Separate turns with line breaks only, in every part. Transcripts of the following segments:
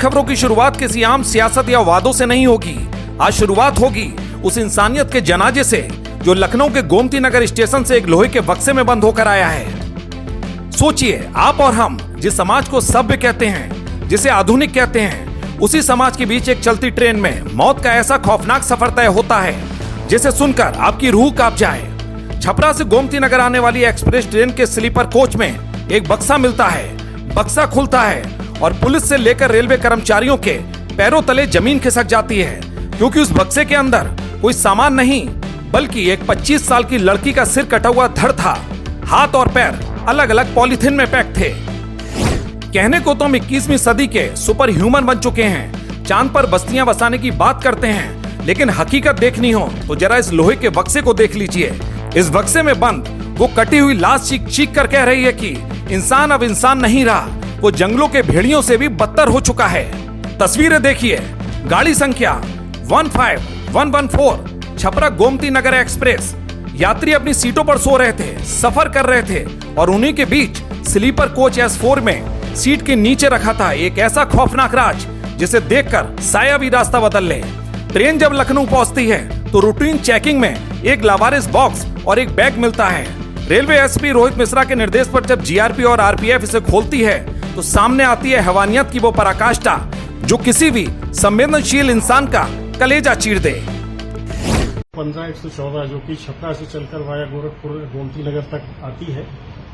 खबरों की शुरुआत किसी आम सियासत या वादों से नहीं होगी। आज शुरुआत होगी उस इंसानियत के जनाजे से जो लखनऊ के गोमती नगर स्टेशन से एक लोहे के बक्से में बंद होकर आया है। सोचिए, आप और हम जिस समाज को सभ्य कहते हैं, जिसे आधुनिक कहते हैं, उसी समाज के बीच एक चलती ट्रेन में मौत का ऐसा खौफनाक सफर तय होता है जिसे सुनकर आपकी रूह कांप जाए। छपरा से गोमती नगर आने वाली एक्सप्रेस ट्रेन के स्लीपर कोच में एक बक्सा मिलता है। बक्सा खुलता है और पुलिस से लेकर रेलवे कर्मचारियों के पैरों तले जमीन खिसक जाती है, क्योंकि उस बक्से के अंदर कोई सामान नहीं बल्कि एक 25 साल की लड़की का सिर कटा हुआ धड़ था। हाथ और पैर अलग अलग पॉलीथिन में पैक थे। कहने को तो हम 21वीं सदी के सुपर ह्यूमन बन चुके हैं, चांद पर बस्तियां बसाने की बात करते हैं, लेकिन हकीकत देखनी हो तो जरा इस लोहे के बक्से को देख लीजिए। इस बक्से में बंद वो कटी हुई लाश चीख चीख कर कह रही है कि इंसान अब इंसान नहीं रहा, वो जंगलों के भेड़ियों से भी बदतर हो चुका है। तस्वीरें देखिए। गाड़ी संख्या 15114 छपरा गोमती नगर एक्सप्रेस। यात्री अपनी सीटों पर सो रहे थे, सफर कर रहे थे और उन्हीं के बीच स्लीपर कोच S4 में सीट के नीचे रखा था एक ऐसा खौफनाक राज जिसे देखकर साया भी रास्ता बदल ले। ट्रेन जब लखनऊ पहुंचती है तो रूटीन चेकिंग में एक लावारिस बॉक्स और एक बैग मिलता है। रेलवे एसपी रोहित मिश्रा के निर्देश पर जब जीआरपी और आरपीएफ इसे खोलती है तो सामने आती है हैवानियत की वो पराकाष्ठा जो किसी भी संवेदनशील इंसान का कलेजा चीर दे।
15-114 जो कि छपरा से चलकर वाया गोरखपुर गोमती नगर तक आती है।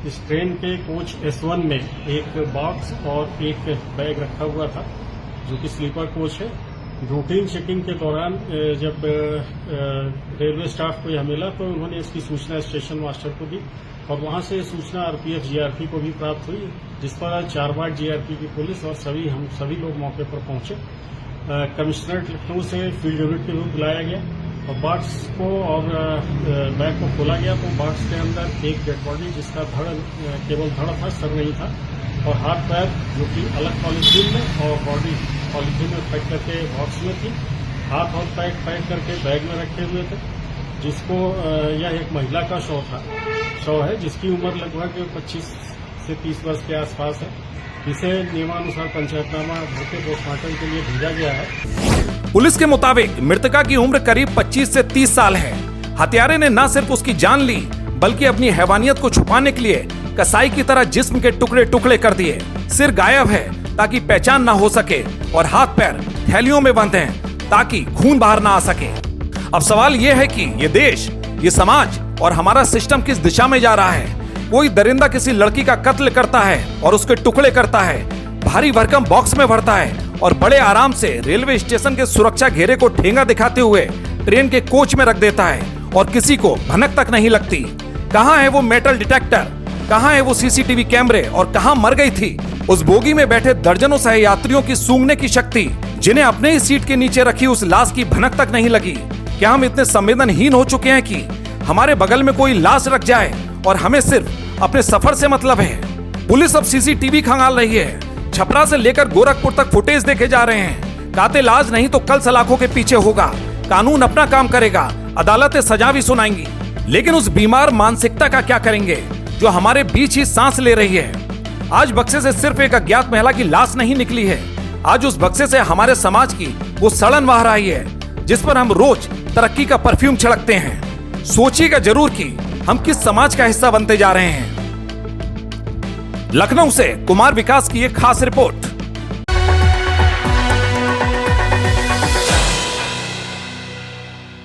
इस ट्रेन के कोच S1 में एक बॉक्स और एक बैग रखा हुआ था जो कि स्लीपर कोच है। रूटीन चेकिंग के दौरान जब रेलवे स्टाफ को यह मिला तो उन्होंने इसकी सूचना स्टेशन मास्टर को दी और वहां से सूचना आरपीएफ जीआरपी को भी प्राप्त हुई, जिस पर 4 बार जीआरपी की पुलिस और हम सभी लोग मौके पर पहुंचे। कमिश्नरेट लखनऊ से फील्ड यूनिट के रूप बुलाया गया और बॉक्स को और बैग को खोला गया तो बॉक्स के अंदर एक डेड बॉडी जिसका केवल धड़ था, सर नहीं था, और हाथ पैर जो कि अलग पॉलीथीन में और बॉडी पॉलीथीन में पैक करके बॉक्स में थी। हाथ और पैक करके बैग में रखे हुए थे, जिसको यह एक महिला का शव है जिसकी उम्र लगभग 25 से 30 वर्ष के आसपास है। इसे नियमानुसार पंचायतनामा भरके पोस्टमार्टम के लिए भेजा गया है।
पुलिस के मुताबिक मृतका की उम्र करीब 25 से 30 साल है। हत्यारे ने न सिर्फ उसकी जान ली बल्कि अपनी हैवानियत को छुपाने के लिए कसाई की तरह जिस्म के टुकड़े टुकड़े कर दिए। सिर गायब है ताकि पहचान ना हो सके और हाथ पैर थैलियों में बंद हैं ताकि खून बाहर ना आ सके। अब सवाल यह है कि ये देश, ये समाज और हमारा सिस्टम किस दिशा में जा रहा है। कोई दरिंदा किसी लड़की का कत्ल करता है और उसके टुकड़े करता है, भारी भरकम बॉक्स में भरता है और बड़े आराम से रेलवे स्टेशन के सुरक्षा घेरे को ठेंगा दिखाते हुए ट्रेन के कोच में रख देता है और किसी को भनक तक नहीं लगती। कहाँ है वो मेटल डिटेक्टर, कहाँ है वो सीसीटीवी कैमरे और कहाँ मर गई थी उस बोगी में बैठे दर्जनों सहयात्रियों की सूंघने की शक्ति, जिन्हें अपने ही सीट के नीचे रखी उस लाश की भनक तक नहीं लगी। क्या हम इतने संवेदनहीन हो चुके हैं कि हमारे बगल में कोई लाश रख जाए और हमें सिर्फ अपने सफर से मतलब है। पुलिस अब सीसीटीवी खंगाल रही है। छपरा से लेकर गोरखपुर तक फुटेज देखे जा रहे हैं। कातिल आज नहीं तो कल सलाखों के पीछे होगा। कानून अपना काम करेगा, अदालतें सजा भी सुनाएंगी, लेकिन उस बीमार मानसिकता का क्या करेंगे जो हमारे बीच ही सांस ले रही है। आज बक्से से सिर्फ एक अज्ञात महिला की लाश नहीं निकली है, आज उस बक्से से हमारे समाज की वो सड़न बह रही है जिस पर हम रोज तरक्की का परफ्यूम छिड़कते हैं। सोचिएगा जरूर कि हम किस समाज का हिस्सा बनते जा रहे हैं। लखनऊ से कुमार विकास की एक खास रिपोर्ट।